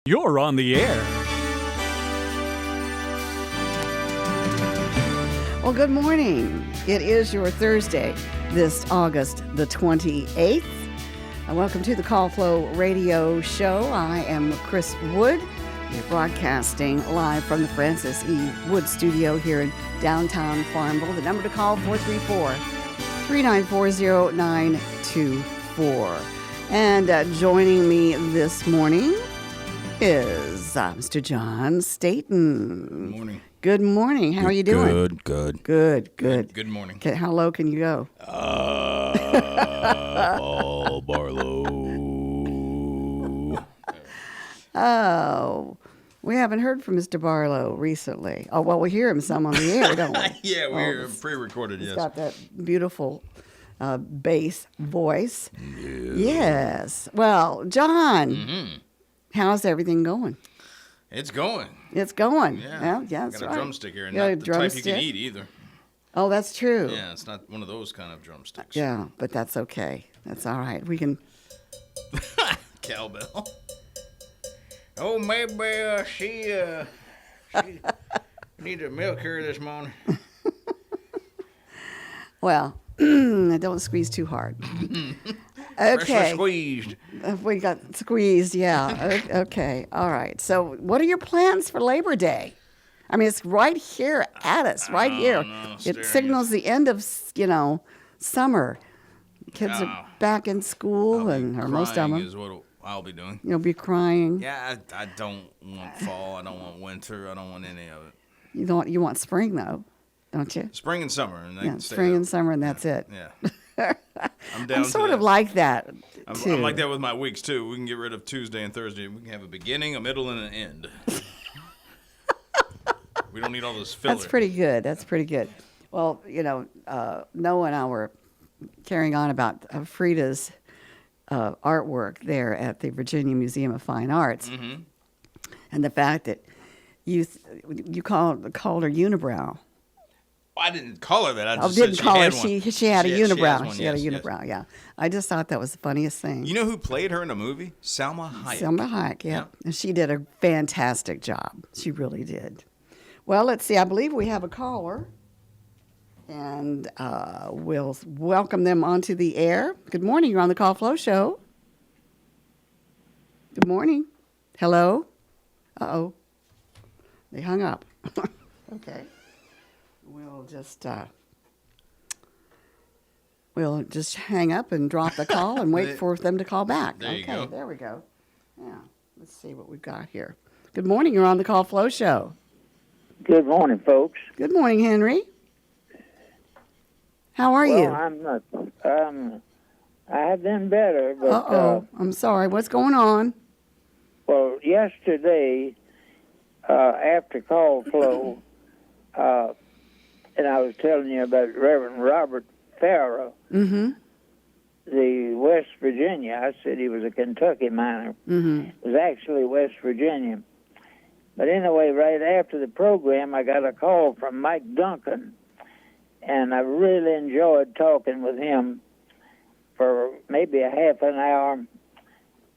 You're on the air. Well, good morning. It is your Thursday, this August the 28th. Welcome to the CallFlow Radio Show. I am Chris Wood. We're broadcasting live from the Francis E. Wood Studio here in downtown Farmville. The number to call, 434-394-0924. And joining me this morning is Mr. John Staton. Good morning. Good morning. How are you doing? Good. Good morning. Okay, how low can you go? Paul Barlow. Oh, we haven't heard from Mr. Barlow recently. Oh, well, we hear him some on the air, don't we? Yeah, we're pre-recorded, He's yes. got that beautiful bass voice. Yes. Well, John, how's everything going? It's going. It's going. Yeah. Well, yeah, that's got a right. drumstick here, and You got a not the type you drumstick? can eat either. Oh, that's true. Yeah, it's not one of those kind of drumsticks. Yeah, but that's okay. That's all right. We can. Cowbell. Oh, maybe she need to milk her this morning. Well, don't squeeze too hard. Freshly Okay. squeezed. We got squeezed, yeah. Okay, all right. So what are your plans for Labor Day? I mean, it's right here at us, right here. no, It staring signals the end of, summer. Kids are back in school, or most of Crying them. is what I'll be doing. You'll be crying. Yeah, I don't want fall. I don't want winter. I don't want any of it. You want spring, though, don't you? Spring and summer. And they Yeah, can stay spring up. and summer, and that's it. Yeah. I'm down I'm to sort that. of like that, too. I'm like that with my weeks, too. We can get rid of Tuesday and Thursday. We can have a beginning, a middle, and an end. We don't need all this filler. That's pretty good. That's pretty good. Well, Noah and I were carrying on about Frida's artwork there at the Virginia Museum of Fine Arts, and the fact that you called her unibrow. I didn't call her that. I Oh, just didn't said call she her. had one. She had a unibrow. One, She had a yes, unibrow. Yeah, I just thought that was the funniest thing. You know who played her in a movie? Salma Hayek. Salma Hayek, yeah. Yeah. And she did a fantastic job. She really did. Well, let's see. I believe we have a caller, and we'll welcome them onto the air. Good morning. You're on the CallFlow Show. Good morning. Hello? Uh-oh. They hung up. Okay. We'll just hang up and drop the call and wait for them to call back. There you go. There we go. Yeah. Let's see what we've got here. Good morning. You're on the CallFlow Show. Good morning, folks. Good morning, Henry. How are you? I'm not. I have been better, but Uh-oh. I'm sorry. What's going on? well, yesterday after call flow, and I was telling you about Reverend Robert Farrow, Mm-hmm. the West Virginia. I said he was a Kentucky miner. Mm-hmm. It was actually West Virginia. But anyway, right after the program, I got a call from Mike Duncan, and I really enjoyed talking with him for maybe a half an hour,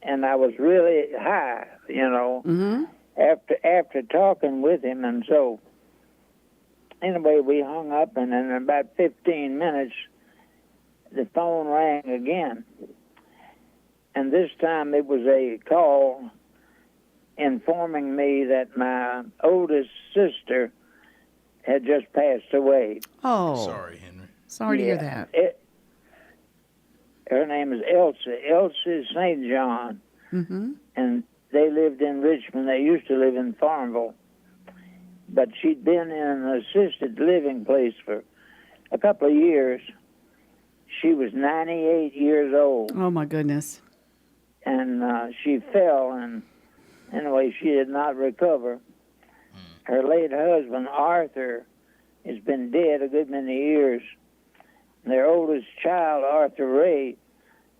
and I was really high, Mm-hmm. after talking with him. And so anyway, we hung up, and in about 15 minutes, the phone rang again. And this time it was a call informing me that my oldest sister had just passed away. Oh. Sorry, Henry. Sorry to hear Yeah. that. Her name is Elsie St. John, Mm-hmm. and they lived in Richmond. They used to live in Farmville, but she'd been in an assisted living place for a couple of years. She was 98 years old, Oh, my goodness. and she fell, and anyway, she did not recover. Her late husband, Arthur, has been dead a good many years. Their oldest child, Arthur Ray,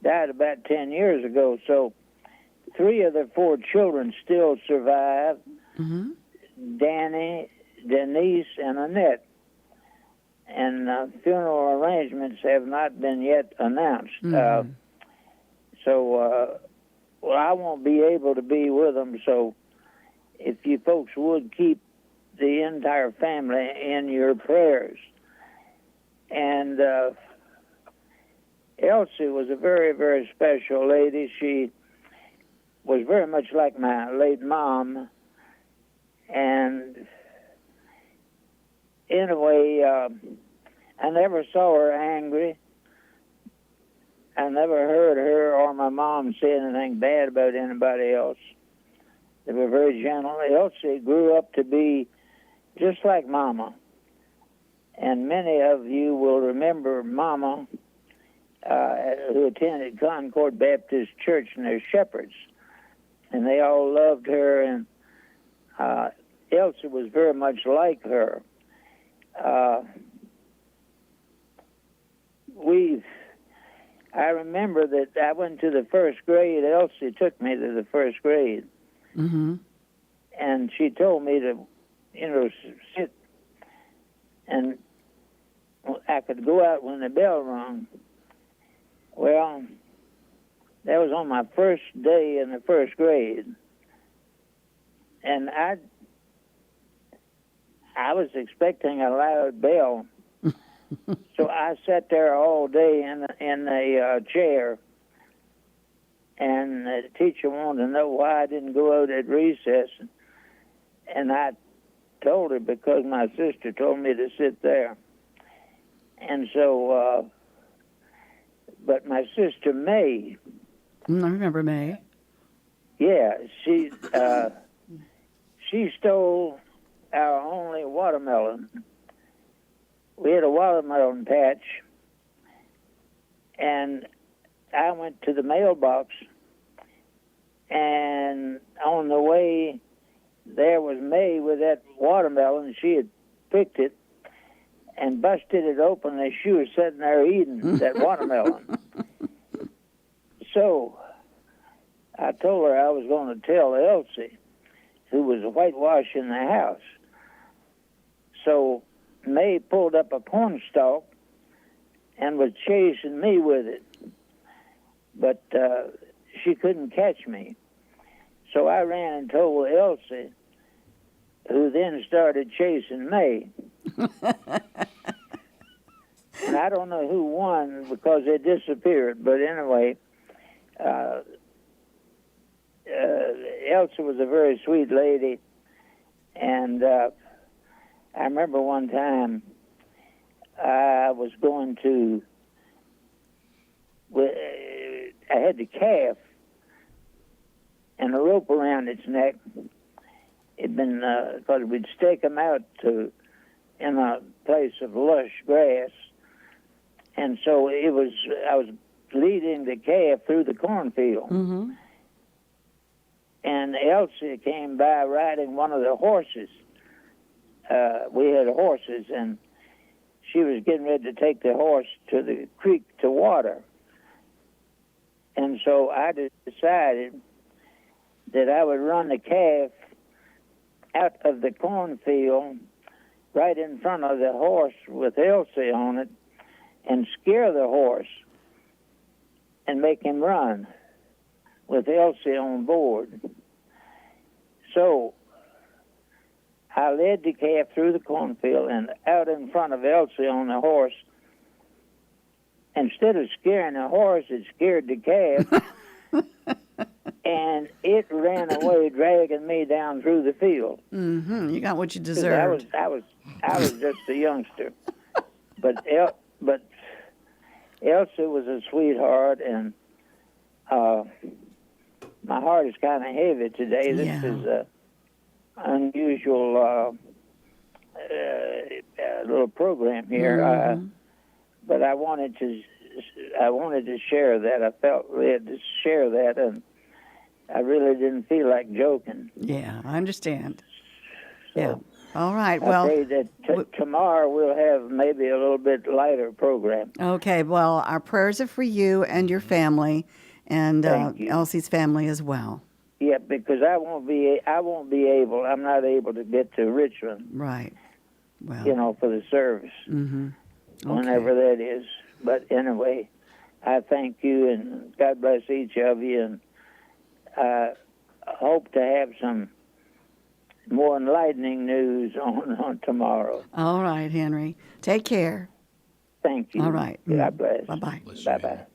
died about 10 years ago. So 3 of their 4 children still survive, Mm-hmm. Danny, Denise, and Annette. And funeral arrangements have not been yet announced. Mhm. So well, I won't be able to be with them, so if you folks would keep the entire family in your prayers. And Elsie was a very, very special lady. She was very much like my late mom. And in a way, I never saw her angry. I never heard her or my mom say anything bad about anybody else. They were very gentle. Elsie grew up to be just like Mama. And many of you will remember Mama, who attended Concord Baptist Church, and they're shepherds. And they all loved her, and Elsie was very much like her. I remember that I went to the first grade. Elsie took me to the first grade. Mm-hmm. And she told me to, sit, and I could go out when the bell rung. Well, that was on my first day in the first grade. And I was expecting a loud bell. So I sat there all day in a chair, and the teacher wanted to know why I didn't go out at recess. And I told her because my sister told me to sit there. And so, but my sister May. I remember May. Yeah, she stole our only watermelon. We had a watermelon patch, and I went to the mailbox, and on the way there was May with that watermelon. She had picked it and busted it open as she was sitting there eating that watermelon. So I told her I was going to tell Elsie, who was whitewashing the house. So May pulled up a cornstalk and was chasing me with it. But she couldn't catch me. So I ran and told Elsie, who then started chasing May. And I don't know who won because they disappeared. But anyway, Elsie was a very sweet lady. And I remember one time I was going to, I had the calf and a rope around its neck. It'd been, because we'd stake them out in a place of lush grass. And so I was leading the calf through the cornfield. Mm-hmm. And Elsie came by riding one of the horses. We had horses, and she was getting ready to take the horse to the creek to water. And so I decided that I would run the calf out of the cornfield right in front of the horse with Elsie on it and scare the horse and make him run with Elsie on board. So I led the calf through the cornfield and out in front of Elsie on the horse. Instead of scaring the horse, it scared the calf. And it ran away, dragging me down through the field. Mm-hmm. You got what you deserved. I was just a youngster. But Elsie was a sweetheart, and my heart is kind of heavy today. This is a unusual little program here. Mm-hmm. But I wanted to share that. I felt led to share that, and I really didn't feel like joking. Yeah, I understand. So yeah. All right. I Well, pray that tomorrow we'll have maybe a little bit lighter program. Okay. Well, our prayers are for you and your family, and Thank you. Elsie's family as well. Yeah, because I won't be able. I'm not able to get to Richmond. Right. Well. For the service. Mm-hmm. Okay. Whenever that is. But anyway, I thank you, and God bless each of you, and hope to have some more enlightening news on tomorrow. All right, Henry. Take care. Thank you. All right. God bless. Bye-bye. Bye-bye.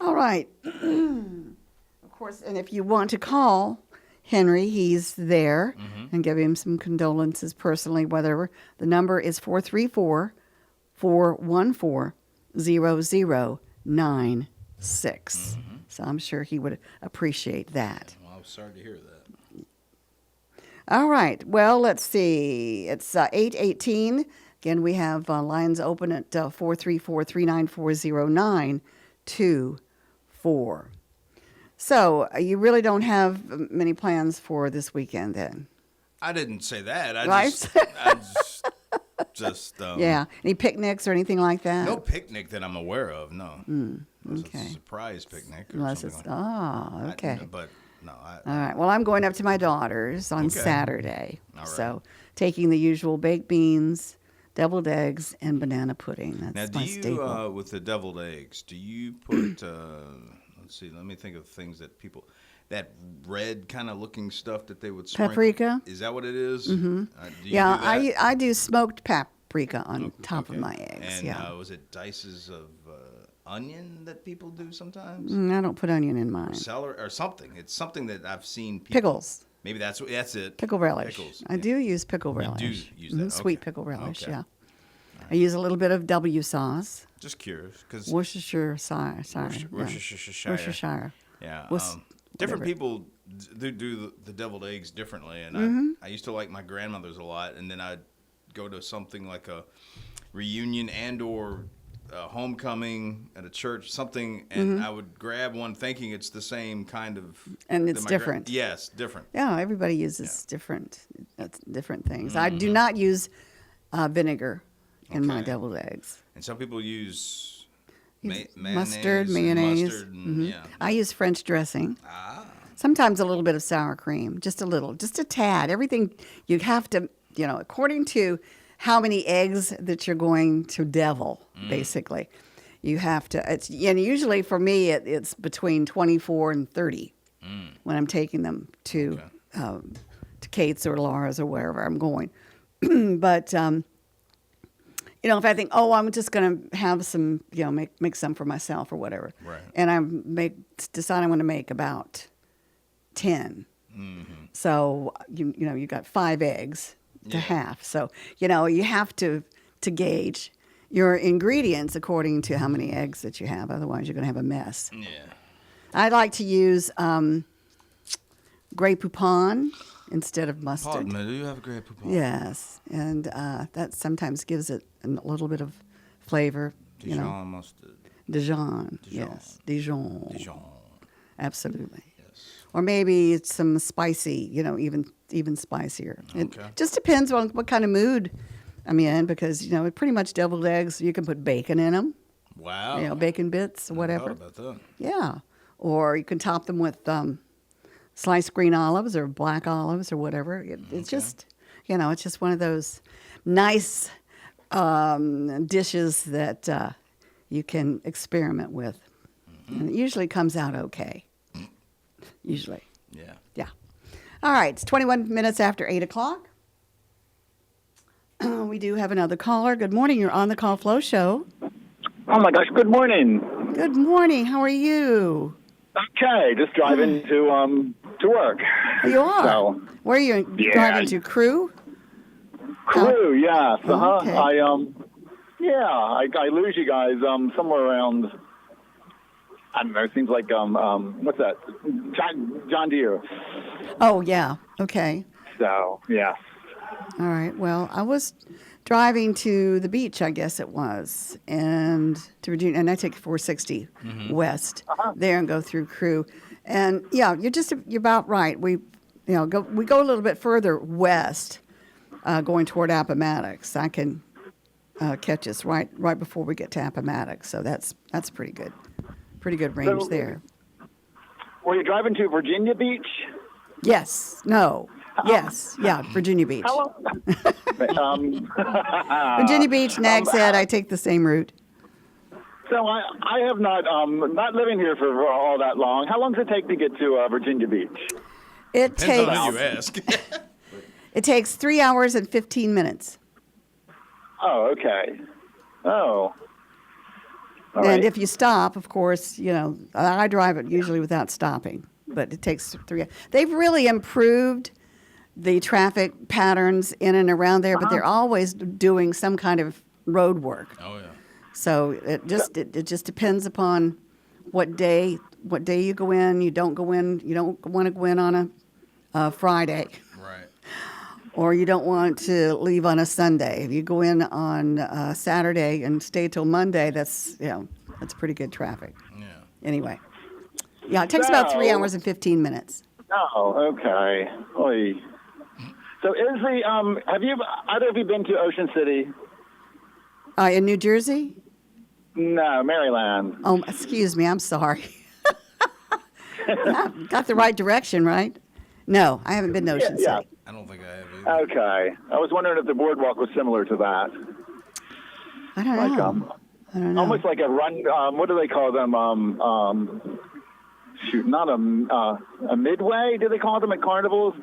All right. Of course, and if you want to call Henry, he's there, and give him some condolences personally, whatever. The number is 434-414-0096. So I'm sure he would appreciate that. Well, I'm sorry to hear that. All right. Well, let's see. It's 8:18. Again, we have lines open at 434-394-0924. So you really don't have many plans for this weekend then? I didn't say that. Right? Just yeah. Any picnics or anything like that? no picnic that I'm aware of. No. It's okay. a surprise picnic. Or Unless something it's, like okay. But no. All right. Well, I'm going up to my daughter's on Saturday. All right. So taking the usual baked beans, deviled eggs, and banana pudding. That's Now, do my you staple. with the deviled eggs? Do you put? Let's see. Let me think of things that people. That red kind of looking stuff that they would sprinkle. Paprika? Is that what it is? Do you Yeah, do that? I do smoked paprika on top of my eggs. And yeah. was it dices of onion that people do sometimes? I don't put onion in mine. Celery or something. It's something that I've seen people. Pickles. Maybe that's it. Pickle relish. Pickles. I do use pickle relish. do use that, Sweet okay. pickle relish, Okay. yeah. I use a little bit of W sauce. Just curious, because Worcestershire. Worcestershire. Yeah. Different people do the deviled eggs differently, and I used to like my grandmother's a lot, and then I'd go to something like a reunion and or homecoming at a church, something, and I would grab one thinking it's the same kind of. And it's different. Yes, different. Yeah, everybody uses different things. I do not use vinegar in my Okay. deviled eggs. And some people use Mustard, and mayonnaise. mustard and, yeah. I use French dressing. Ah. Sometimes a little bit of sour cream, just a little, just a tad. Everything you have to, according to how many eggs that you're going to devil, basically, you have to. And usually for me, it's between 24 and 30 when I'm taking them to Kate's or Laura's or wherever I'm going. But if I think, I'm just going to have some, make some for myself or whatever, Right. and I decide I'm going to make about 10. So you got 5 eggs to have. So you have to to your ingredients according to how many eggs that you have. Otherwise, you're going to have a mess. Yeah. I like to use Grey Poupon instead of mustard. Pardon me, do you have a Grey Poupon? Yes, and that sometimes gives it a little bit of flavor. Dijon mustard. Dijon, yes, Dijon. Dijon. Absolutely. Yes. Or maybe it's some spicy, even spicier. It Okay. just depends on what kind of mood I'm in, because pretty much deviled eggs. You can put bacon in them, Wow. bacon bits or whatever. Thought about that. Yeah, or you can top them with sliced green olives or black olives or whatever. It's just, it's just one of those nice dishes that you can experiment with. And it usually comes out okay. Usually. Yeah. Yeah. All right, it's 21 minutes after 8 o'clock. We do have another caller. Good morning. You're on the Call Flow Show. Oh my gosh! Good morning. Good morning. How are you? Okay, just driving to work. You are. So, Where are you driving to? Crew? Crew, yes. Okay. I lose you guys somewhere around. I don't know. It seems like what's that? John Deere. Oh yeah. Okay. So yeah. All right. Well, I was driving to the beach, I guess it was, and to Virginia, and I take 460 west there and go through Crew, and yeah, you're about right. We go a little bit further west, going toward Appomattox. I can catch us right before we get to Appomattox, so that's pretty good range there. Were you driving to Virginia Beach? Yes. No. Yes. Yeah. Virginia Beach. How long? Virginia Beach, Nags Head. I take the same route. So I have not living here for all that long. How long does it take to get to Virginia Beach? It Depends on who takes you ask. it takes 3 hours and 15 minutes. Oh, okay. Oh. All And right. if you stop, of course, I drive it usually without stopping, but it takes 3. They've really improved the traffic patterns in and around there, but they're always doing some kind of road work. Oh yeah. So it just depends upon what day you go in. You don't go in. You don't want to go in on a Friday, Right. or you don't want to leave on a Sunday. If you go in on Saturday and stay till Monday, that's pretty good traffic. Yeah. Anyway, yeah, it takes about 3 hours and 15 minutes. Oh, okay. Oy. So have either of you been to Ocean City? In New Jersey? No, Maryland. Oh, excuse me. I'm sorry. Got the right direction, right? No, I haven't been to Ocean Yeah. City. I don't think I have either. Okay. I was wondering if the boardwalk was similar to that. I don't Like know. I don't know. almost like a run. What do they call them? Shoot, not a midway. Do they call them at carnivals?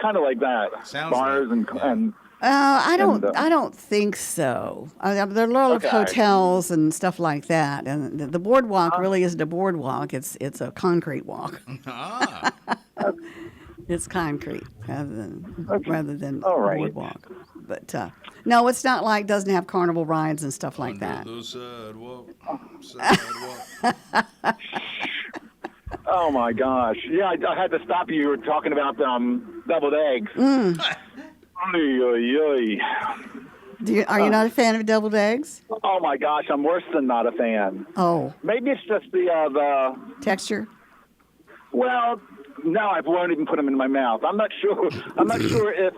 Kind of like that. Sounds Bars like, and I don't. And, I don't think so. There are a lot of Okay. hotels and stuff like that, and the boardwalk really isn't a boardwalk. It's a concrete walk. Ah. It's concrete rather than All right. boardwalk. But no, it's not like doesn't have carnival rides and stuff like Under that. the sidewalk. oh my gosh, yeah, I had to stop you. You were talking about deviled eggs. Oy, oy, oy. Are you not a fan of deviled eggs? Oh my gosh, I'm worse than not a fan. Oh, Maybe it's just the texture. well. No, I won't even put them in my mouth. I'm not sure. I'm not sure if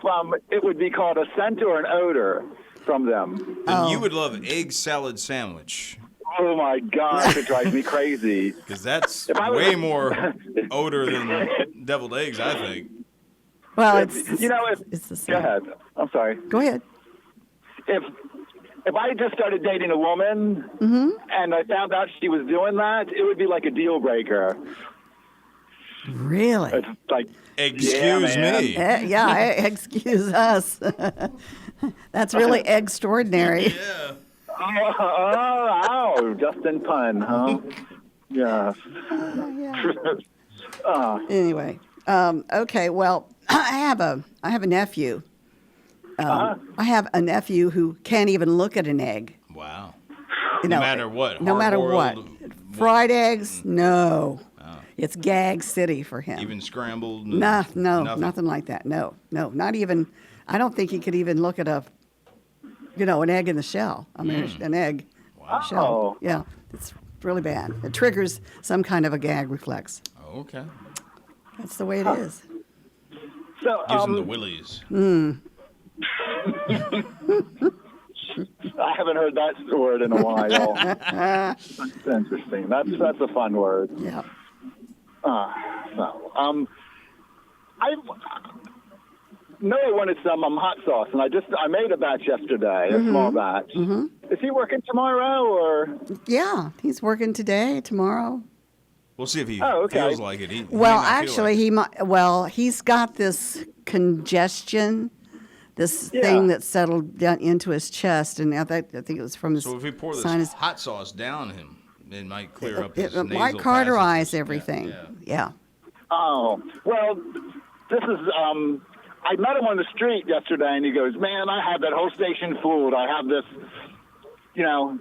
it would be called a scent or an odor from them. Then you would love egg salad sandwich. Oh my gosh, it drives me crazy. Because that's I was- way more odor than deviled eggs, I think. Well, it's the same. Go ahead. I'm sorry. Go ahead. If I just started dating a woman and I found out she was doing that, it would be like a deal breaker. Really? It's like, Excuse man. me. Excuse us. That's really extraordinary. Yeah. oh, just in pun, huh? Yeah. Anyway, okay. Well, I have a nephew. I have a nephew who can't even look at an egg. Wow. You No know, matter what. No matter what. hard-boiled, Fried eggs, no. It's gag city for him. Even scrambled. No, nothing. nothing like that. No, not even. I don't think he could even look at an egg in the shell. I mean, an egg shell. Oh. Yeah, it's really bad. It triggers some kind of a gag reflex. Oh, okay. That's the way it is. So, Gives them the willies. I haven't heard that word in a while. That's interesting. That's a fun word. Yeah. I know I wanted some hot sauce, and I made a batch yesterday, a small batch. Is he working tomorrow or? Yeah, he's working today, tomorrow. We'll see if he okay. feels like it. He may Well, not feel actually, like it. he might. Well, he's got this congestion, this thing that settled down into his chest, and I think it was from his So if we pour this sinus. hot sauce down him, it might clear up his It nasal might cauterize passages. everything. Yeah. Yeah. Oh, well, this is. I met him on the street yesterday, and he goes, "Man, I have that whole station fooled. I have this,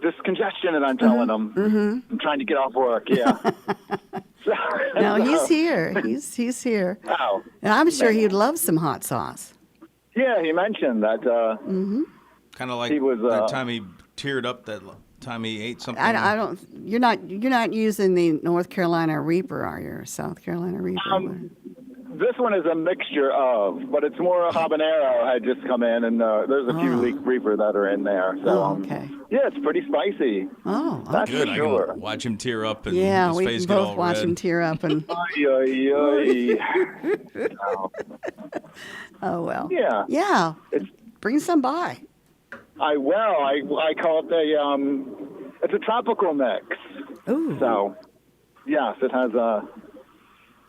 this congestion that I'm telling him. I'm trying to get off work." Yeah. No, he's here. He's here. Oh. And I'm sure he'd love some hot sauce. Yeah, he mentioned that. Kind of like He was, that time he teared up that time he ate something. I don't. You're not using the North Carolina Reaper, are you? Or South Carolina Reaper. This one is a mixture of, but it's more a habanero had just come in, and there's a few leek reaper that are in there. So, okay. Yeah, it's pretty spicy. Oh, That's Good. for I sure. can watch him tear up and yeah. his We face can get both all watch red. him tear up and. Oy, oy, oy. Oh well. Yeah. Yeah. It's- Bring some by. I will. I call it It's a tropical mix. Ooh. So, yes, it has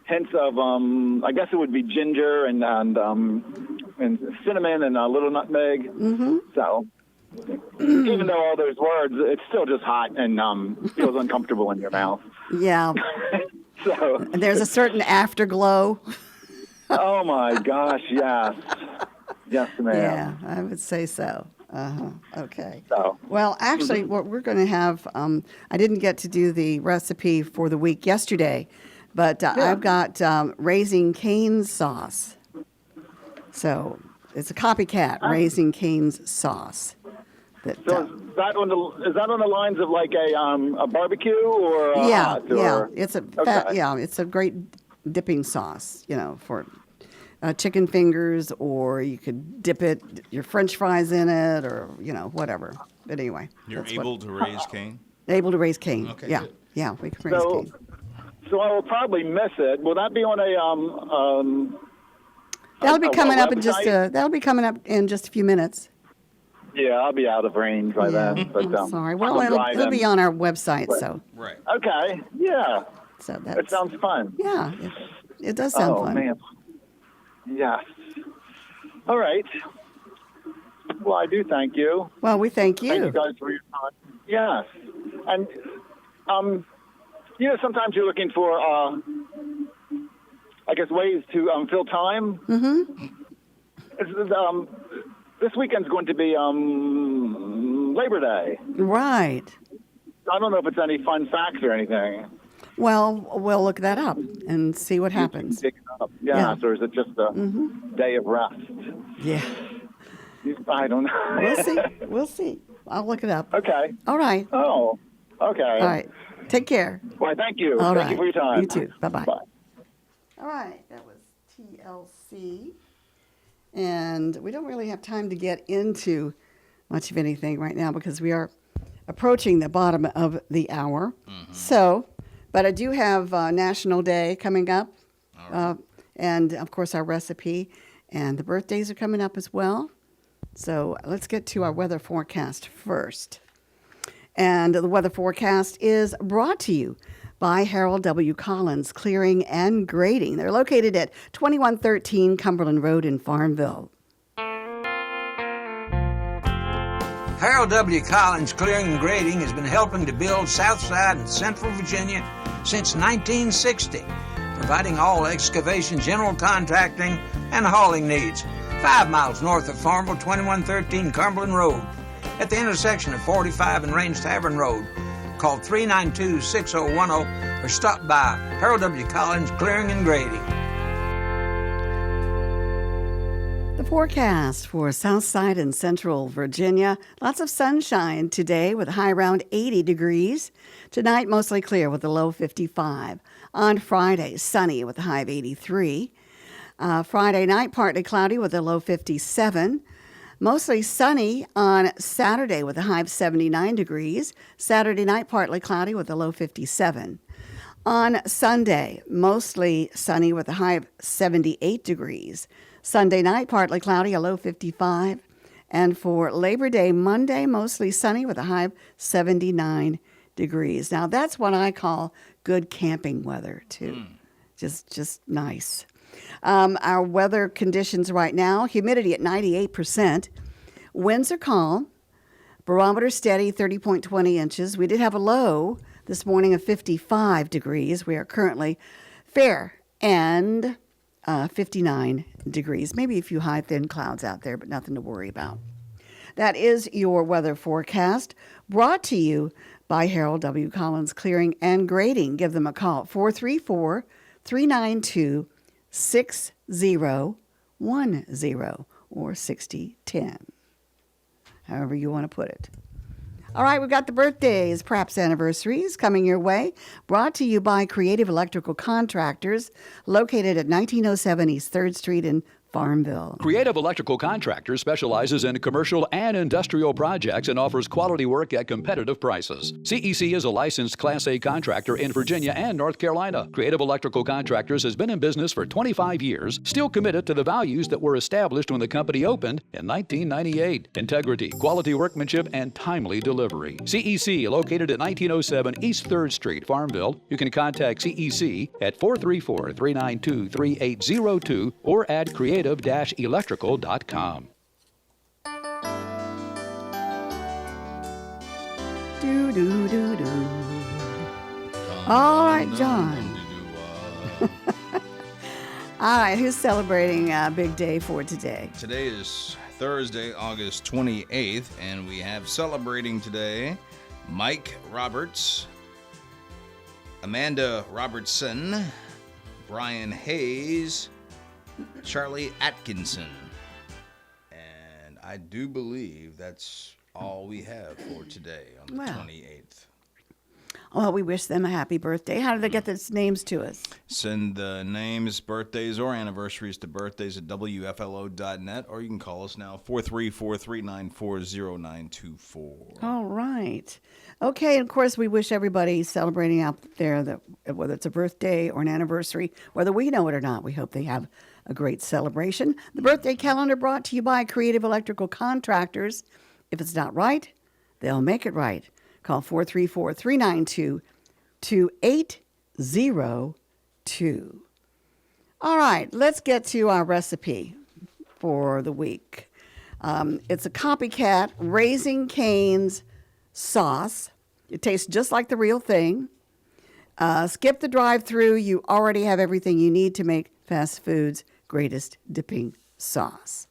hints of, I guess it would be ginger and cinnamon and a little nutmeg. Mm-hmm. So, even though all those words, it's still just hot and feels uncomfortable in your mouth. Yeah. So And there's a certain afterglow. Oh my gosh, yes. Yes, ma'am. Yeah, I would say so. Okay. So. Well, actually, what we're going to have, I didn't get to do the recipe for the week yesterday, but I've got Raising Cane's sauce. So it's a copycat Raising Cane's sauce. That, So is that on the lines of like a barbecue or a hot, yeah, or? it's a Okay. it's a great dipping sauce, for chicken fingers, or you could dip your French fries in it, or whatever. But anyway, You're able to raise cane? able to raise cane. Okay, Yeah, good. yeah, we can raise cane. So I will probably miss it. Will that be on That'll be a coming up in website? just a few minutes. Yeah, I'll be out of range by then. But I'm sorry. Well, I'm it'll driving. be on our website, so Right. Okay, yeah. that's It sounds fun. yeah, it does sound Oh fun. man. Yes. All right. Well, I do thank you. Well, we thank Thank you guys for your time. Yes. And, sometimes you're looking for, I guess, ways to fill time. Mm-hmm. This weekend's going to be Labor Day. Right. I don't know if it's any fun facts or anything. Well, we'll look that up and see what happens. Dig it up. Yes, Yeah. or is it just a day of rest? Yeah. I don't know. We'll see. We'll see. I'll look it up. Okay. All right. Oh, okay. All right. Take care. Well, thank you. All Thank right. you for your time. You too. Bye-bye. Bye. All right. That was TLC. And we don't really have time to get into much of anything right now because we are approaching the bottom of the hour. Mm-hmm. So, but I do have National Day coming up. All right. And, of course, our recipe. And the birthdays are coming up as well. So let's get to our weather forecast first. And the weather forecast is brought to you by Harold W. Collins Clearing and Grading. They're located at 2113 Cumberland Road in Farmville. Harold W. Collins Clearing and Grading has been helping to build Southside and Central Virginia since 1960, providing all excavation, general contracting, and hauling needs. 5 miles north of Farmville, 2113 Cumberland Road, at the intersection of 45 and Range Tavern Road. Call 392-6010 or stop by Harold W. Collins Clearing and Grading. The forecast for Southside and Central Virginia. Lots of sunshine today with a high around 80 degrees. Tonight, mostly clear with a low 55. On Friday, sunny with a high of 83. Friday night, partly cloudy with a low 57. Mostly sunny on Saturday with a high of 79 degrees. Saturday night, partly cloudy with a low 57. On Sunday, mostly sunny with a high of 78 degrees. Sunday night, partly cloudy, a low 55. And for Labor Day, Monday, mostly sunny with a high of 79 degrees. Now, that's what I call good camping weather, too. Just nice. Our weather conditions right now, humidity at 98%. Winds are calm. Barometer steady, 30.20 inches. We did have a low this morning of 55 degrees. We are currently fair and 59 degrees. Maybe a few high, thin clouds out there, but nothing to worry about. That is your weather forecast, brought to you by Harold W. Collins Clearing and Grading. Give them a call, 434-392-6010 or 6010, however you want to put it. All right, we've got the birthdays, perhaps anniversaries coming your way. Brought to you by Creative Electrical Contractors, located at 1907 East 3rd Street in Farmville. Creative Electrical Contractors specializes in commercial and industrial projects and offers quality work at competitive prices. CEC is a licensed Class A contractor in Virginia and North Carolina. Creative Electrical Contractors has been in business for 25 years, still committed to the values that were established when the company opened in 1998. Integrity, quality workmanship, and timely delivery. CEC, located at 1907 East 3rd Street, Farmville. You can contact CEC at 434-392-3802 or at creative-electrical.com. Do, do, do, do. All right, John. All right, who's celebrating a big day for today? Today is Thursday, August 28th, and we have celebrating today Mike Roberts, Amanda Robertson, Brian Hayes, Charlie Atkinson. And I do believe that's all we have for today on the 28th. Well, we wish them a happy birthday. How do they get those names to us? Send the names, birthdays, or anniversaries to birthdays@WFLO.net, or you can call us now, 434-394-0924. All right. Okay, and of course, we wish everybody celebrating out there, that whether it's a birthday or an anniversary, whether we know it or not, we hope they have a great celebration. The birthday calendar brought to you by Creative Electrical Contractors. If it's not right, they'll make it right. Call 434-392-2802. All right, let's get to our recipe for the week. It's a copycat Raising Cane's sauce. It tastes just like the real thing. Skip the drive-through. You already have everything you need to make fast food's greatest dipping sauce.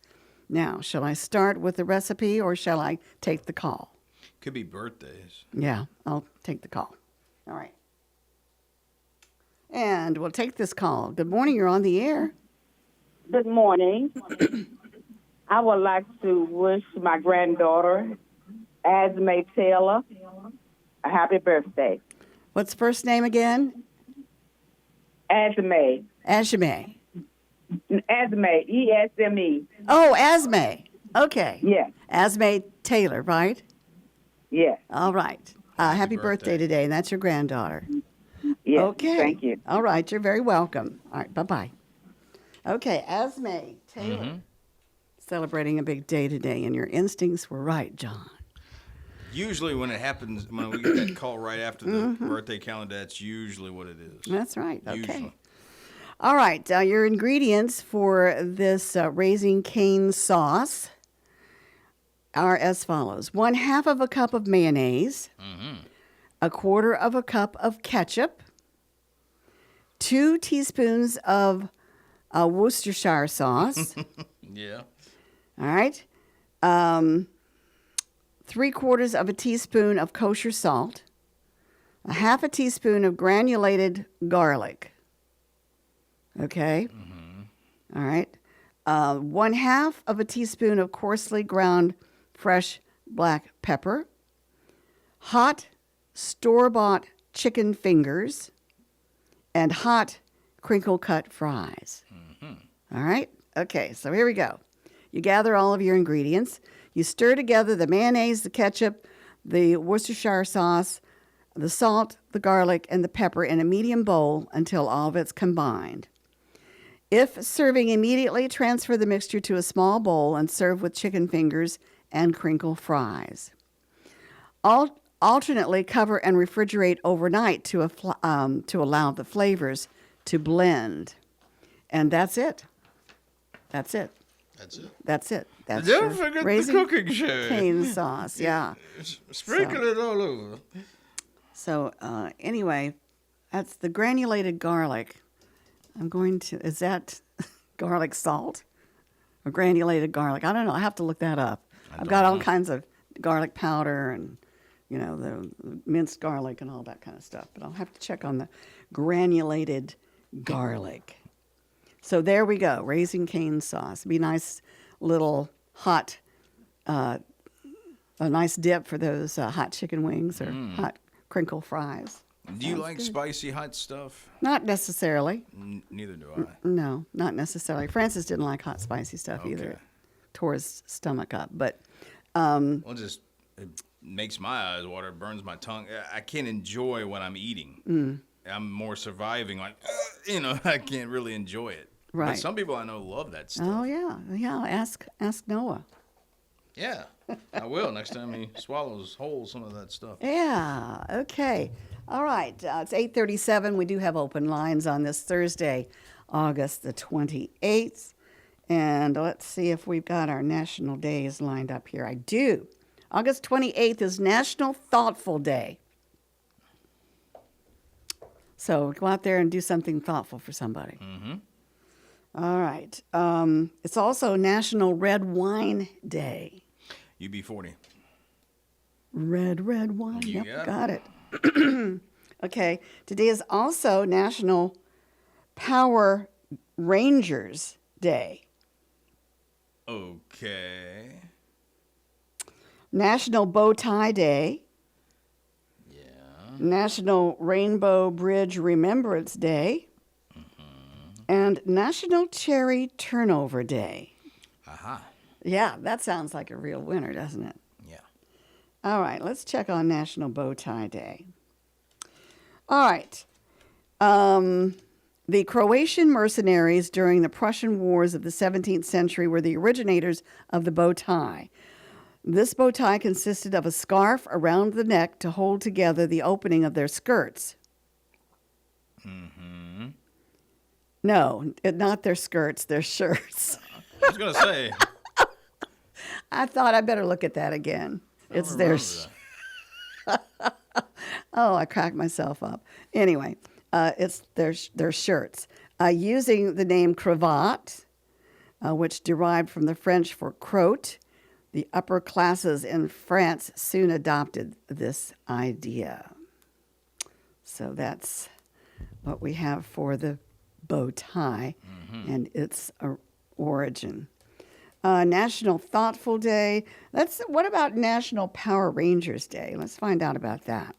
Now, shall I start with the recipe or shall I take the call? Could be birthdays. Yeah, I'll take the call. All right. And we'll take this call. Good morning, you're on the air. Good morning. I would like to wish my granddaughter, Esme Taylor, a happy birthday. What's the first name again? Esme. Esme. Esme, E-S-M-E. Oh, Esme. Okay. Yes. Esme Taylor, right? Yes. All right. Happy birthday today, and that's your granddaughter. Yes. Okay. Thank you. All right, you're very welcome. All right, bye-bye. Okay, Esme Taylor, celebrating a big day today, and your instincts were right, John. Usually when it happens, when we get that call right after the birthday calendar, that's usually what it is. That's right. Okay. Usually. All right, your ingredients for this Raising Cane sauce are as follows. 1/2 cup of mayonnaise, 1/4 cup of ketchup, 2 teaspoons of Worcestershire sauce. Yeah. All right. 3/4 teaspoon of kosher salt, 1/2 teaspoon of granulated garlic. Okay. All right. 1/2 teaspoon of coarsely ground fresh black pepper, hot store-bought chicken fingers, and hot crinkle-cut fries. All right? Okay, so here we go. You gather all of your ingredients. You stir together the mayonnaise, the ketchup, the Worcestershire sauce, the salt, the garlic, and the pepper in a medium bowl until all of it's combined. If serving immediately, transfer the mixture to a small bowl and serve with chicken fingers and crinkle fries. Alternately cover and refrigerate overnight to allow the flavors to blend. And that's it. That's it. That's it. That's it. That's Don't your forget the Raising cooking show. Cane sauce, yeah. Sprinkle it all over. So anyway, that's the granulated garlic. Is that garlic salt or granulated garlic? I don't know. I have to look that up. I've got all kinds of garlic powder and, the minced garlic and all that kind of stuff. But I'll have to check on the granulated garlic. So there we go, Raising Cane sauce. Be nice little hot, a nice dip for those hot chicken wings or hot crinkle fries. Do you like spicy hot stuff? Not necessarily. Neither do I. No, not necessarily. Francis didn't like hot, spicy stuff either. It tore his stomach up. But, well, it makes my eyes water, burns my tongue. I can't enjoy what I'm eating. I'm more surviving, like, I can't really enjoy it. Right. But some people I know love that stuff. Oh, yeah. Ask Noah. Yeah, I will next time he swallows whole some of that stuff. Yeah, okay. All right, it's 8:37. We do have open lines on this Thursday, August the 28th. And let's see if we've got our national days lined up here. I do. August 28th is National Thoughtful Day. So go out there and do something thoughtful for somebody. Mm-hmm. All right. It's also National Red Wine Day. UB40. Red wine. You Yep, got it. Okay. Today is also National Power Rangers Day. Okay. National Bow Tie Day. Yeah. National Rainbow Bridge Remembrance Day. And National Cherry Turnover Day. Aha. Yeah, that sounds like a real winner, doesn't it? Yeah. All right, let's check on National Bow Tie Day. All right. The Croatian mercenaries during the Prussian Wars of the 17th century were the originators of the bow tie. This bow tie consisted of a scarf around the neck to hold together the opening of their skirts. Mm-hmm. No, not their skirts, their shirts. I was going to say. I thought I better look at that again. It's their... Oh, I cracked myself up. Anyway, it's their shirts. Using the name cravat, which derived from the French for crotte, the upper classes in France soon adopted this idea. So that's what we have for the bow tie and its origin. National Thoughtful Day. What about National Power Rangers Day? Let's find out about that.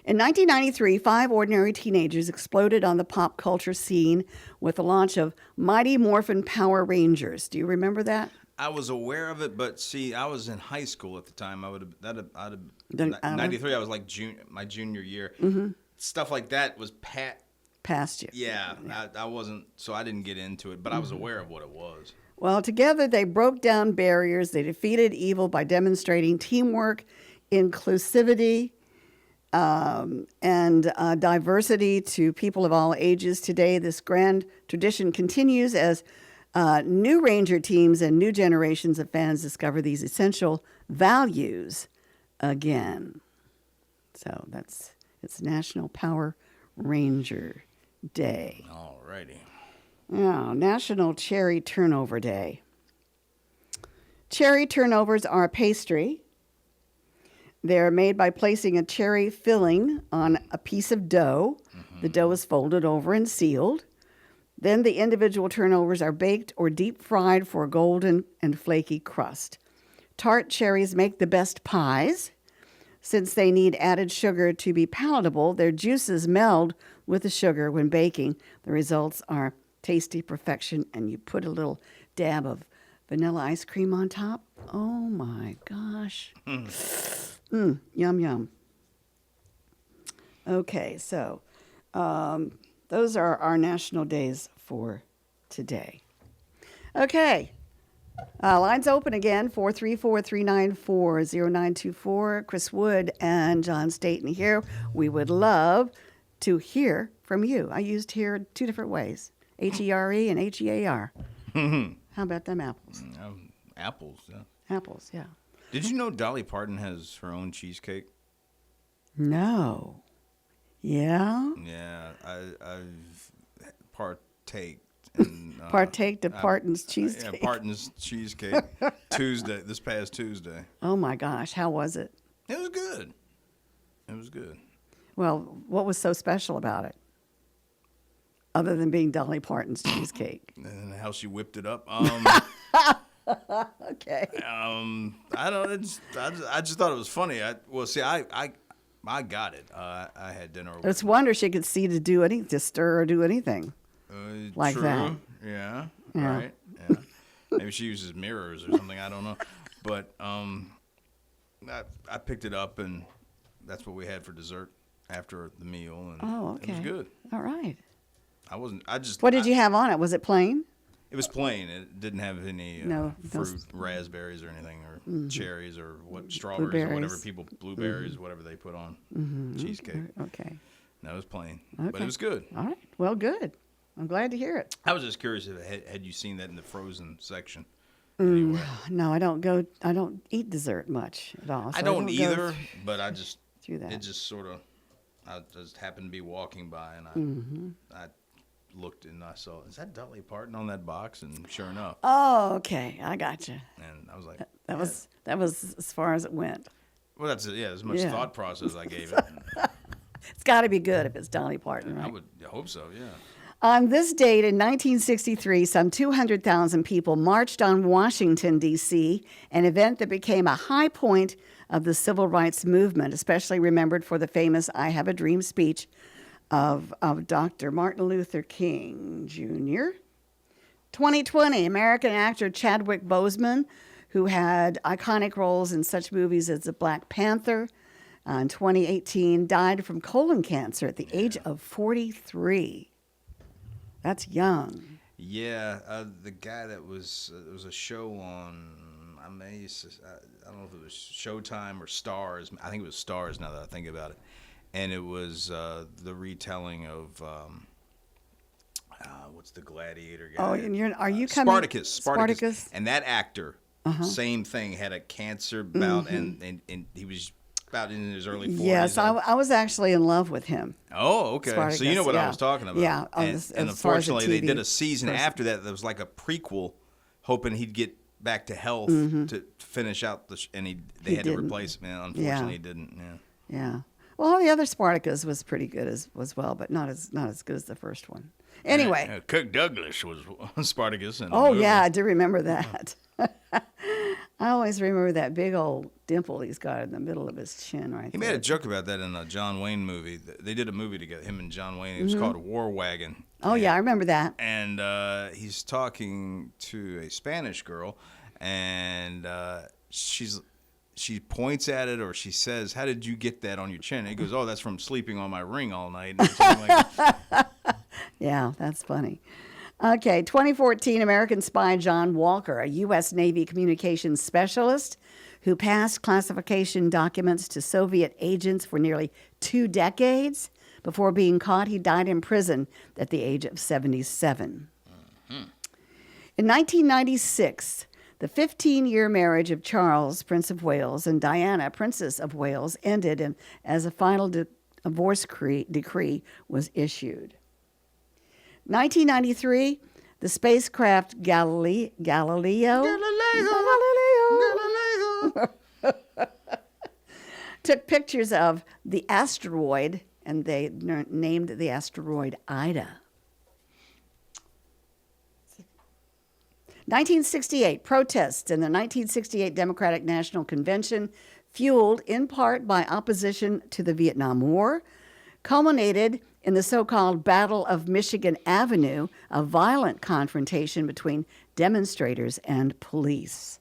In 1993, 5 ordinary teenagers exploded on the pop culture scene with the launch of Mighty Morphin Power Rangers. Do you remember that? I was aware of it, but see, I was in high school at the time. I'd have 93. I was like my junior year. Mm-hmm. Stuff like that was past you. Yeah, I wasn't, so I didn't get into it, but I was aware of what it was. Well, together they broke down barriers. They defeated evil by demonstrating teamwork, inclusivity, and diversity to people of all ages. Today, this grand tradition continues as new Ranger teams and new generations of fans discover these essential values again. So it's National Power Ranger Day. All righty. Now, National Cherry Turnover Day. Cherry turnovers are a pastry. They're made by placing a cherry filling on a piece of dough. Mm-hmm. The dough is folded over and sealed. Then the individual turnovers are baked or deep fried for a golden and flaky crust. Tart cherries make the best pies. Since they need added sugar to be palatable, their juices meld with the sugar when baking. The results are tasty perfection, and you put a little dab of vanilla ice cream on top. Oh my gosh. Yum, yum. Okay, so those are our national days for today. Okay. Lines open again, 434-394-0924. Chris Wood and John Staton here. We would love to hear from you. I used hear 2 different ways, H-E-R-E and H-E-A-R. How about them apples? Apples, yeah. Apples, yeah. Did you know Dolly Parton has her own cheesecake? No. Yeah? Yeah, I've partaked in... Partake to Parton's cheesecake. Yeah, Parton's cheesecake this past Tuesday. Oh my gosh, how was it? It was good. It was good. Well, what was so special about it? Other than being Dolly Parton's cheesecake. And how she whipped it up. Okay. I don't. I just thought it was funny. I got it. I had dinner. It's a wonder she could see to stir or do anything like true. that. Yeah. Yeah. Right. Yeah. Maybe she uses mirrors or something. I don't know. But I picked it up, and that's what we had for dessert after the meal, and okay. it was good. All right. What did you have on it? Was it plain? It was plain. It didn't have any fruit, raspberries or anything, or cherries or strawberries Blueberries. or whatever blueberries, whatever they put on cheesecake. Okay. No, it was plain, Okay. but it was good. All right. Well, good. I'm glad to hear it. I was just curious if had you seen that in the frozen section anywhere? No, I don't eat dessert much at all. So I don't go either, but I just through that. it just sort of I just happened to be walking by, and I looked and I saw, is that Dolly Parton on that box? And sure enough. Oh, okay. I got you. And I was like, that was as far as it went. well, that's it. Yeah, as much thought process I gave it. It's got to be good if it's Dolly Parton, right? I would hope so. Yeah. On this date in 1963, some 200,000 people marched on Washington, D.C., an event that became a high point of the civil rights movement, especially remembered for the famous I Have a Dream speech of Dr. Martin Luther King, Jr. 2020, American actor Chadwick Boseman, who had iconic roles in such movies as The Black Panther, in 2018, died from colon cancer at the age of 43. That's young. Yeah, the guy that was there was a show on I don't know if it was Showtime or Stars. I think it was Stars. Now that I think about it, and it was the retelling of what's the gladiator guy? Oh, and are you coming? Spartacus. And that actor, same thing, had a cancer bout, and he was about in his early 40s. Yes, I was actually in love with him. Oh, okay. Spartacus, so you know what I was talking about. Yeah. And unfortunately, they did a season after that was like a prequel, hoping he'd get back to health to finish out and they had to replace him. And unfortunately, he didn't. Yeah. Yeah. Well, the other Spartacus was pretty good as well, but not as good as the first one. Anyway, Kirk Douglas was Spartacus. Yeah, I do remember that. I always remember that big old dimple he's got in the middle of his chin right there. He made a joke about that in a John Wayne movie. They did a movie together, him and John Wayne. It was called War Wagon. Oh, yeah, I remember that. And he's talking to a Spanish girl, and she points at it, or she says, "How did you get that on your chin?" And he goes, "Oh, that's from sleeping on my ring all night." Or something like that. Yeah, that's funny. Okay, 2014, American spy John Walker, a U.S. Navy communications specialist who passed classification documents to Soviet agents for nearly 2 decades. Before being caught, he died in prison at the age of 77. In 1996, the 15-year marriage of Charles, Prince of Wales, and Diana, Princess of Wales, ended as a final divorce decree was issued. 1993, the spacecraft Galileo took pictures of the asteroid, and they named the asteroid Ida. 1968, protests in the 1968 Democratic National Convention, fueled in part by opposition to the Vietnam War, culminated in the so-called Battle of Michigan Avenue, a violent confrontation between demonstrators and police.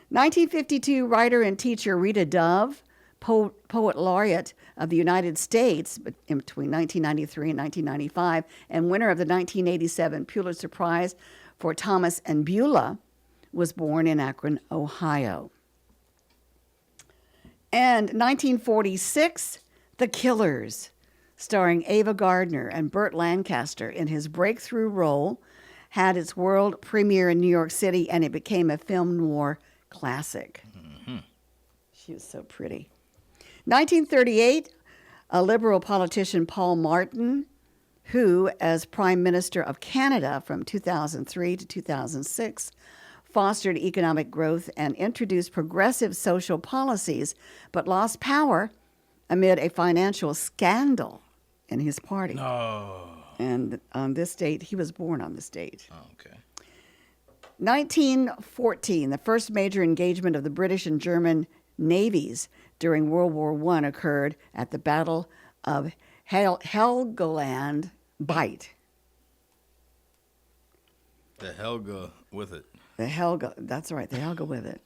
1952, writer and teacher Rita Dove, poet laureate of the United States in between 1993 and 1995, and winner of the 1987 Pulitzer Prize for Thomas and Beulah, was born in Akron, Ohio. And 1946, The Killers, starring Ava Gardner and Burt Lancaster in his breakthrough role, had its world premiere in New York City, and it became a film noir classic. She was so pretty. 1938, a Liberal politician, Paul Martin, who, as Prime Minister of Canada from 2003 to 2006, fostered economic growth and introduced progressive social policies, but lost power amid a financial scandal in his party. No. And on this date, he was born on this date. Oh, okay. 1914, the first major engagement of the British and German navies during World War I occurred at the Battle of Helgoland Bight. The Helga with it. The Helga, that's right, the Helga with it.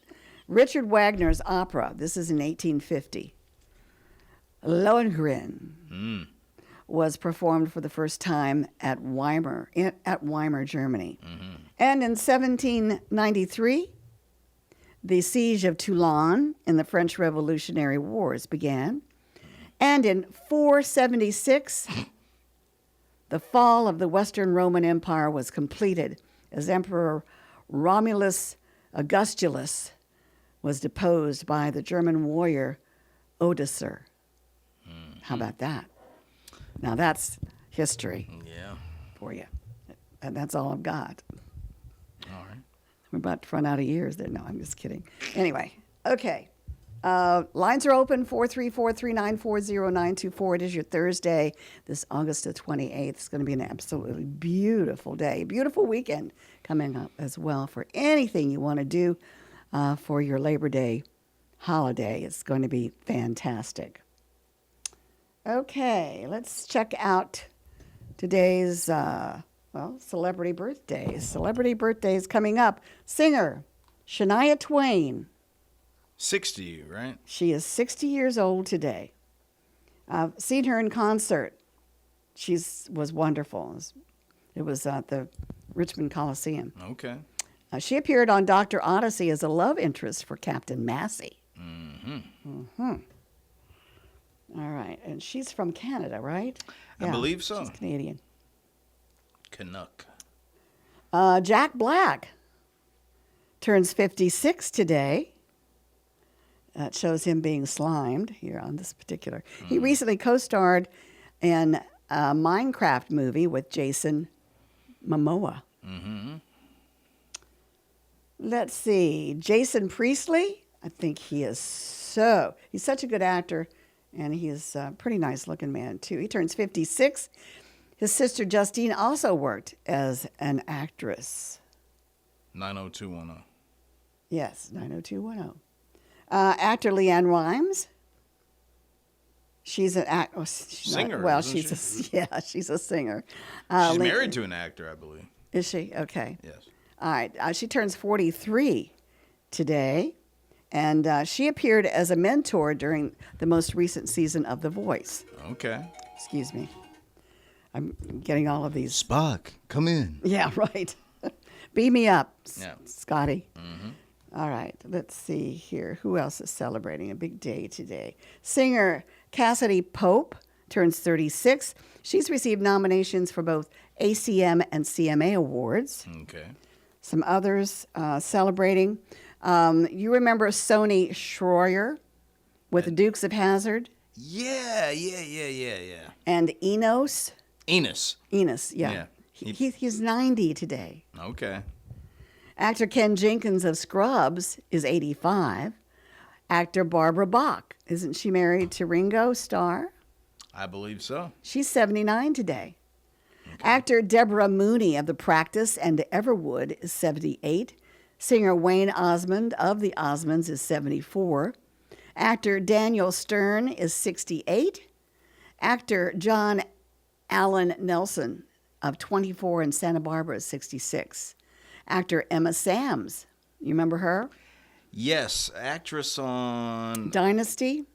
Richard Wagner's opera, this is in 1850. Lohengrin was performed for the first time at Weimar, Germany. And in 1793, the siege of Toulon in the French Revolutionary Wars began. And in 476, the fall of the Western Roman Empire was completed as Emperor Romulus Augustulus was deposed by the German warrior Odoacer. How about that? Now that's history for you. And that's all I've got. All right. We're about to run out of years there. No, I'm just kidding. Anyway, okay. Lines are open, 434-394-0924. It is your Thursday, this August the 28th. It's going to be an absolutely beautiful day. Beautiful weekend coming up as well for anything you want to do for your Labor Day holiday. It's going to be fantastic. Okay, let's check out today's, celebrity birthdays. Celebrity birthdays coming up. Singer Shania Twain. 60, right? She is 60 years old today. I've seen her in concert. She was wonderful. It was at the Richmond Coliseum. Okay. She appeared on Dr. Odyssey as a love interest for Captain Massey. All right. And she's from Canada, right? I believe so. She's Canadian. Canuck. Jack Black turns 56 today. That shows him being slimed here on this particular. He recently co-starred in a Minecraft movie with Jason Momoa. Let's see. Jason Priestley. I think he's such a good actor, and he's a pretty nice looking man too. He turns 56. His sister Justine also worked as an actress. 90210. Yes, 90210. Actor Leanne Rimes. She's an singer. She's a singer. She's married to an actor, I believe. Is she? Okay. Yes. All right. She turns 43 today, and she appeared as a mentor during the most recent season of The Voice. Okay. Excuse me. I'm getting all of these. Spock, come in. Yeah, right. Beam me up, Yeah. Scotty. All right, let's see here. Who else is celebrating a big day today? Singer Cassidy Pope turns 36. She's received nominations for both ACM and CMA awards. Okay. Some others celebrating. You remember Sony Schroyer with the Dukes of Hazzard? Yeah. And Enos, yeah. He's 90 today. Okay. Actor Ken Jenkins of Scrubs is 85. Actor Barbara Bach, isn't she married to Ringo Starr? I believe so. She's 79 today. Okay. Actor Deborah Mooney of The Practice and Everwood is 78. Singer Wayne Osmond of The Osmonds is 74. Actor Daniel Stern is 68. Actor John Allen Nelson of 24 in Santa Barbara is 66. Actor Emma Sams, you remember her? Yes, actress on Dynasty.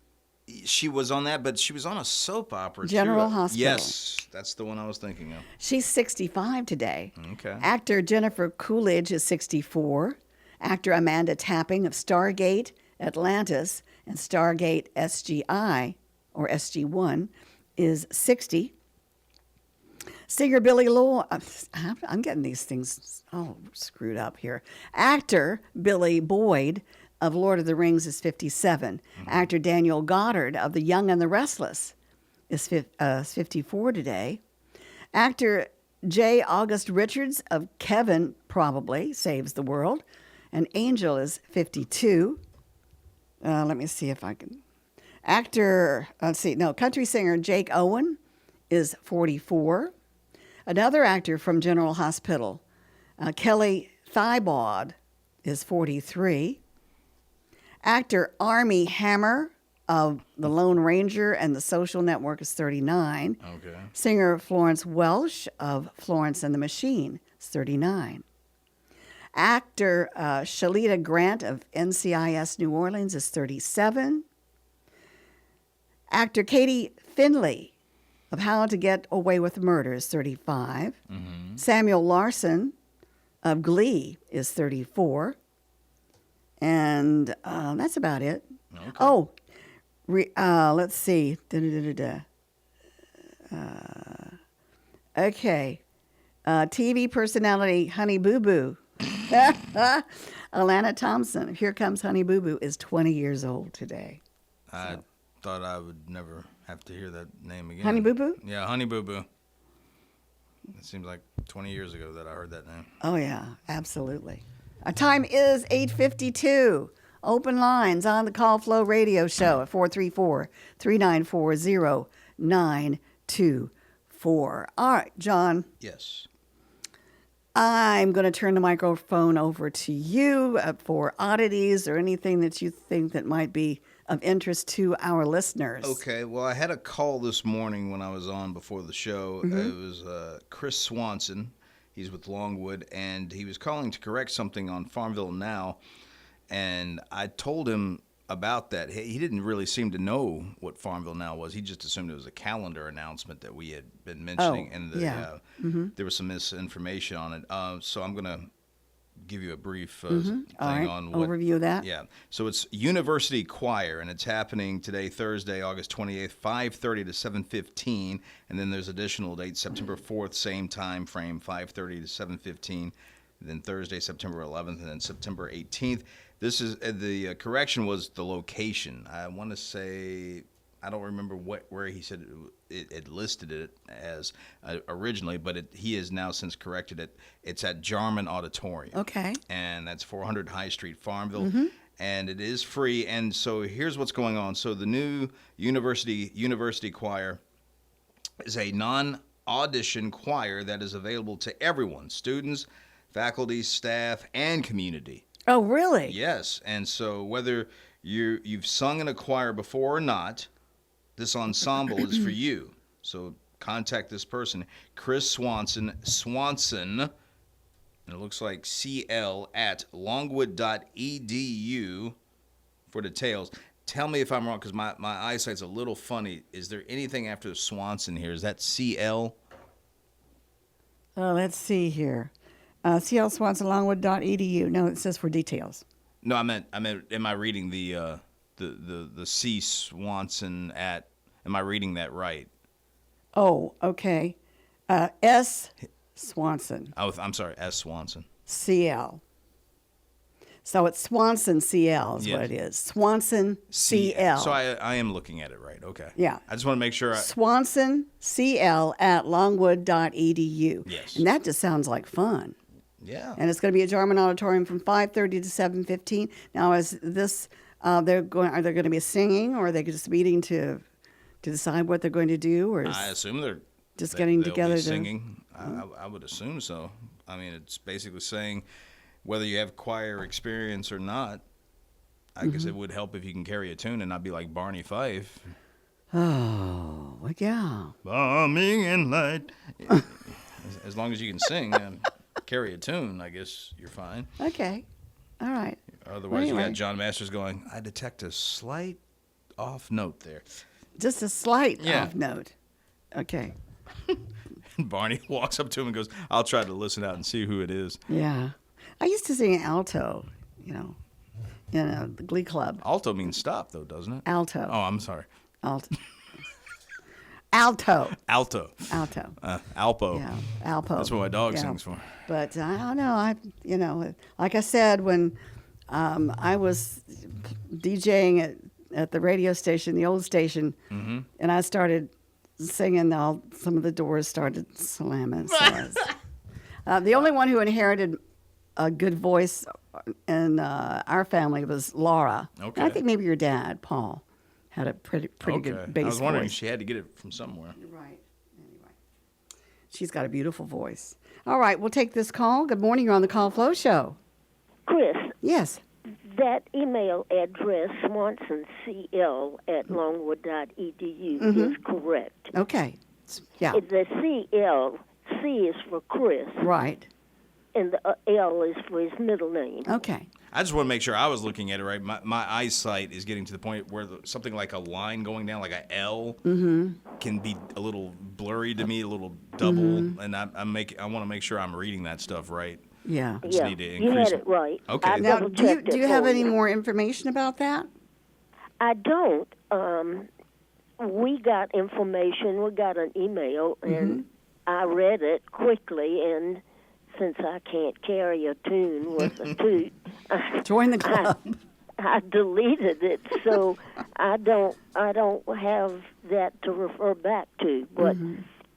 She was on that, but she was on a soap opera General too. Hospital. Yes, that's the one I was thinking of. She's 65 today. Okay. Actor Jennifer Coolidge is 64. Actor Amanda Tapping of Stargate Atlantis and Stargate SGI, or SG1, is 60. Singer Billy Lloyd, I'm getting these things all screwed up here. Actor Billy Boyd of Lord of the Rings is 57. Actor Daniel Goddard of The Young and the Restless is 54 today. Actor J. August Richards of Kevin Probably Saves the World. And Angel is 52. Let me see if I can. Country singer Jake Owen is 44. Another actor from General Hospital, Kelly Thibaud, is 43. Actor Armie Hammer of The Lone Ranger and The Social Network is 39. Okay. Singer Florence Welch of Florence and the Machine is 39. Actor Shalita Grant of NCIS New Orleans is 37. Actor Katie Finley of How to Get Away with Murder is 35. Samuel Larson of Glee is 34. And that's about it. Okay. Oh, let's see. Okay. TV personality Honey Boo Boo. Alana Thompson, Here Comes Honey Boo Boo, is 20 years old today. I thought I would never have to hear that name again. Honey Boo Boo? Yeah, Honey Boo Boo. It seems like 20 years ago that I heard that name. Oh, yeah, absolutely. Our time is 8:52. Open lines on the Call Flow Radio Show at 434-394-0924. All right, John. Yes. I'm going to turn the microphone over to you for oddities or anything that you think that might be of interest to our listeners. Okay, well, I had a call this morning when I was on before the show. It was Chris Swanson. He's with Longwood, and he was calling to correct something on Farmville Now, and I told him about that. He didn't really seem to know what Farmville Now was. He just assumed it was a calendar announcement that we had been mentioning, and there was some misinformation on it. So I'm going to give you a brief thing on what, overview of that. Yeah. So it's University Choir, and it's happening today, Thursday, August 28th, 5:30 to 7:15, and then there's additional dates, September 4th, same time frame, 5:30 to 7:15, then Thursday, September 11th, and then September 18th. This is the correction was the location. I want to say, I don't remember where he said it listed it as originally, but he has now since corrected it. It's at Jarman Auditorium. Okay. And that's 400 High Street, Farmville. And it is free. And so here's what's going on. So the new University Choir is a non-audition choir that is available to everyone, students, faculty, staff, and community. Oh, really? Yes, and so whether you've sung in a choir before or not, this ensemble is for you. So contact this person, Chris Swanson, and it looks like CL at longwood.edu for details. Tell me if I'm wrong, because my eyesight's a little funny. Is there anything after Swanson here? Is that CL? Oh, let's see here. CL Swanson, longwood.edu. No, it says for details. No, I meant. Am I reading the C Swanson at? Am I reading that right? Oh, okay. S Swanson. Oh, I'm sorry, S Swanson. CL. So it's Swanson CL is what it is. Swanson CL. So I am looking at it right. Okay. Yeah. I just want to make sure. Swanson CL at longwood.edu. Yes. And that just sounds like fun. Yeah. And it's going to be at Jarman Auditorium from 5:30 to 7:15. Now, is this are they going to be singing, or are they just meeting to decide what they're going to do, or I assume they're just getting they'll together be to singing. I would assume so. I mean, it's basically saying whether you have choir experience or not. I guess it would help if you can carry a tune and not be like Barney Fife. Oh, well, yeah. Bombing in light. As long as you can sing and carry a tune, I guess you're fine. Okay. All right. Otherwise, you got John Masters going, I detect a slight off note there. Just a slight off note. Okay. And Barney walks up to him and goes, I'll try to listen out and see who it is. Yeah. I used to sing alto, in the Glee Club. Alto means stop, though, doesn't it? Alto. Oh, I'm sorry. Alto. Alto. Alto. Alto. Alpo. Yeah, Alpo. That's what my dog sings for. But I don't know. Like I said, when I was DJing at the radio station, the old station, and I started singing, some of the doors started slamming. So the only one who inherited a good voice in our family was Laura. Okay. I think maybe your dad, Paul, had a pretty good bass voice. I was wondering if she had to get it from somewhere. Right. Anyway, she's got a beautiful voice. All right, we'll take this call. Good morning. You're on the Call Flow Show. Chris, Yes. That email address, swansoncl@longwood.edu, is correct. Okay. Yeah. The CL, C is for Chris, Right. and the L is for his middle name. Okay. I just want to make sure I was looking at it right. My eyesight is getting to the point where something like a line going down, like a L, can be a little blurry to me, a little double, and I want to make sure I'm reading that stuff right. Yeah. I just need to You increase had it right. Okay. I Now, double-checked do you it have for any you. more information about that? I don't. We got information. We got an email, and I read it quickly. And since I can't carry a tune with a toot, Join the club. I deleted it. So I don't have that to refer back to. But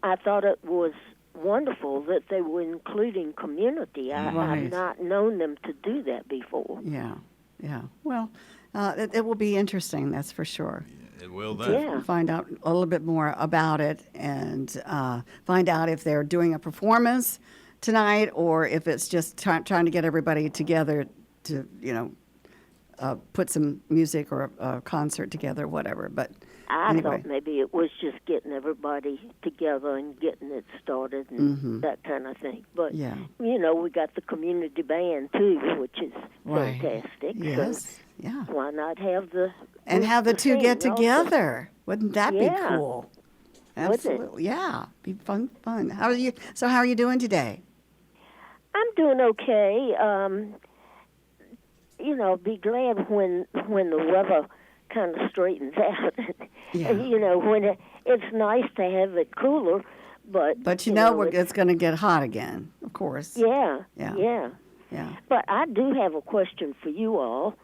I thought it was wonderful that they were including community. I've not known them to do that before. Yeah. Well, it will be interesting, that's for sure. It will then. Yeah. Find out a little bit more about it and find out if they're doing a performance tonight or if it's just trying to get everybody together to, put some music or a concert together, whatever. But I anyway. thought maybe it was just getting everybody together and getting it started and that kind of thing. But, Yeah. We got the community band, too, which is Right. fantastic. Yes. So Yeah. why not have the... And have the two thing get also? together. Wouldn't that be Yeah. cool? Would it? Absolutely. Yeah. Be fun. How are you doing today? I'm doing okay. Be glad when the weather kind of straightens out. Yeah. When it's nice to have it cooler, but it's going to get hot again, of course. Yeah. Yeah. But I do have a question for you all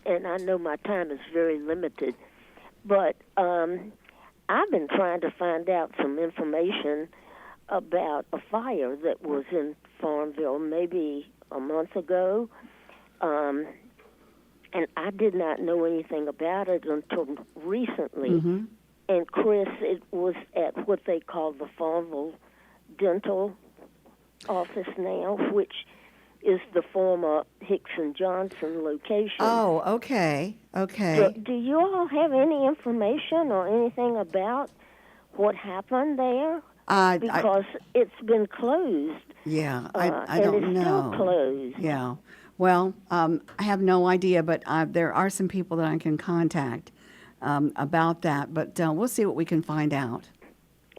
and I know my time is very limited, but I've been trying to find out some information about a fire that was in Farmville maybe a month ago, and I did not know anything about it until recently. And Chris, it was at what they call the Farmville Dental Office now, which is the former Hicks and Johnson location. Oh, okay. Okay. Do you all have any information or anything about what happened there? Because it's been closed. Yeah, I don't and it's know. still closed. Yeah. Well, I have no idea, but there are some people that I can contact about that. But we'll see what we can find out.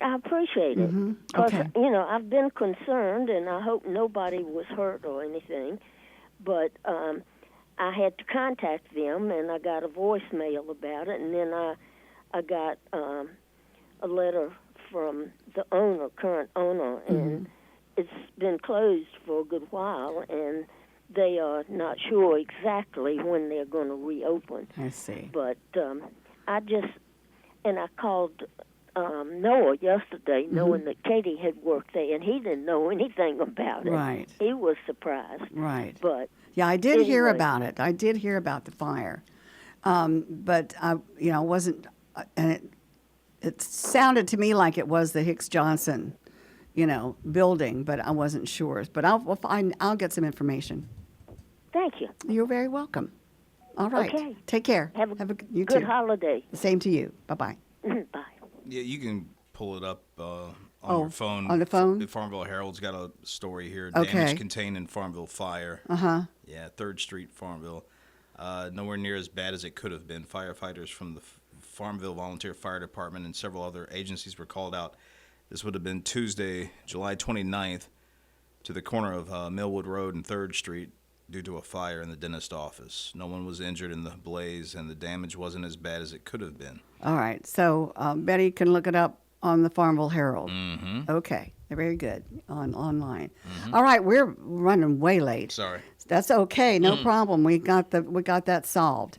I appreciate it. Because, Okay. I've been concerned, and I hope nobody was hurt or anything. But I had to contact them, and I got a voicemail about it. And then I got a letter from the current owner, and it's been closed for a good while, and they are not sure exactly when they're going to reopen. I see. But I called Noah yesterday, knowing that Katie had worked there, and he didn't know anything about it. Right. He was surprised. Right. But yeah, I did hear anyway. about it. I did hear about the fire, but I wasn't, and it sounded to me like it was the Hicks Johnson, building, but I wasn't sure. But I'll get some information. Thank you. You're very welcome. All right. Okay. Take care. Have a you good too. holiday. Same to you. Bye-bye. Bye. Yeah, you can pull it up on your phone. On the phone? The Farmville Herald's got a story here. Okay. Damage contained in Farmville fire. Uh-huh. Yeah, 3rd Street, Farmville. Nowhere near as bad as it could have been. Firefighters from the Farmville Volunteer Fire Department and several other agencies were called out. This would have been Tuesday, July 29th, to the corner of Millwood Road and 3rd Street due to a fire in the dentist office. No one was injured in the blaze, and the damage wasn't as bad as it could have been. All right. So Betty can look it up on the Farmville Herald. Mm-hmm. Okay. Very good. Online. All right. We're running way late. Sorry. That's okay. No problem. We got that solved.